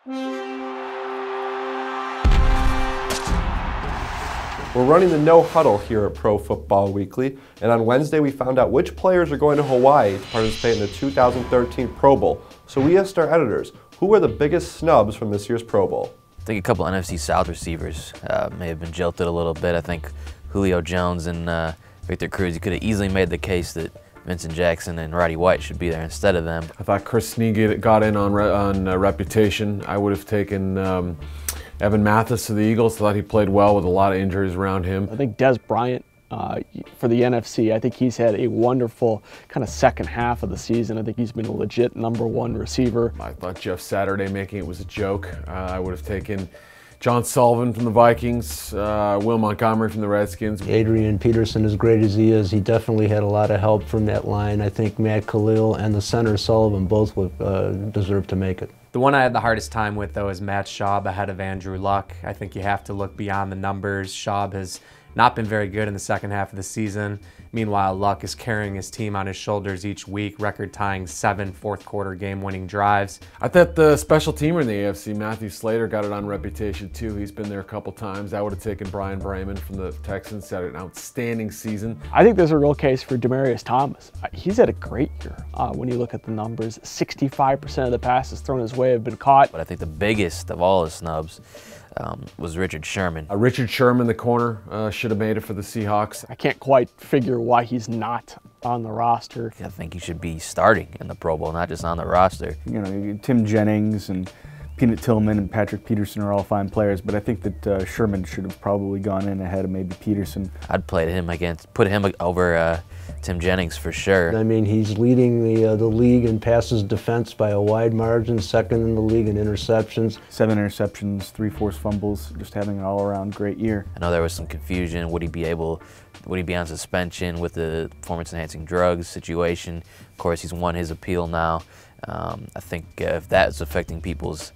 We're running the no huddle here at Pro Football Weekly, and on Wednesday we found out which players are going to Hawaii to participate in the 2013 Pro Bowl. So we asked our editors, who are the biggest snubs from this year's Pro Bowl? I think a couple NFC South receivers may have been jilted a little bit. I think Julio Jones and Victor Cruz, you could have easily made the case that Vincent Jackson and Roddy White should be there instead of them. I thought Chris Snead got in on reputation. I would have taken Evan Mathis to the Eagles. Thought he played well with a lot of injuries around him. I think Des Bryant for the NFC, I think he's had a wonderful kind of second half of the season. I think he's been a legit #1 receiver. I thought Jeff Saturday making it was a joke. I would have taken John Sullivan from the Vikings, Will Montgomery from the Redskins. Adrian Peterson, as great as he is, he definitely had a lot of help from that line. I think Matt Khalil and the center Sullivan both would deserve to make it. The one I had the hardest time with, though, is Matt Schaub ahead of Andrew Luck. I think you have to look beyond the numbers. Schaub has not been very good in the second half of the season. Meanwhile, Luck is carrying his team on his shoulders each week, record-tying 7 fourth-quarter game-winning drives. I thought the special teamer in the AFC, Matthew Slater, got it on reputation too. He's been there a couple times. I would have taken Brian Brayman from the Texans. Had an outstanding season. I think there's a real case for Demaryius Thomas. He's had a great year. When you look at the numbers, 65% of the passes thrown his way have been caught. But I think the biggest of all the snubs was Richard Sherman. Richard Sherman, the corner, should have made it for the Seahawks. I can't quite figure why he's not on the roster. I think he should be starting in the Pro Bowl, not just on the roster. You know, Tim Jennings and Peanut Tillman and Patrick Peterson are all fine players, but I think that Sherman should have probably gone in ahead of maybe Peterson. I'd put him over Tim Jennings for sure. I mean, he's leading the league in passes defense by a wide margin, second in the league in interceptions. 7 interceptions, 3 forced fumbles, just having an all-around great year. I know there was some confusion. Would he be on suspension with the performance-enhancing drugs situation? Of course, he's won his appeal now. I think if that is affecting people's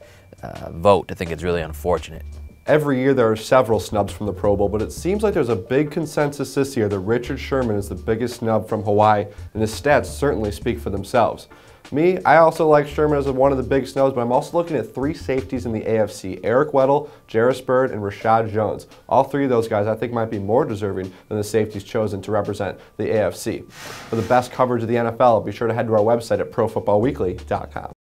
vote, I think it's really unfortunate. Every year there are several snubs from the Pro Bowl, but it seems like there's a big consensus this year that Richard Sherman is the biggest snub from Hawaii, and his stats certainly speak for themselves. Me, I also like Sherman as one of the big snubs, but I'm also looking at 3 safeties in the AFC, Eric Weddle, Jarris Byrd, and Rashad Jones. All 3 of those guys I think might be more deserving than the safeties chosen to represent the AFC. For the best coverage of the NFL, be sure to head to our website at profootballweekly.com.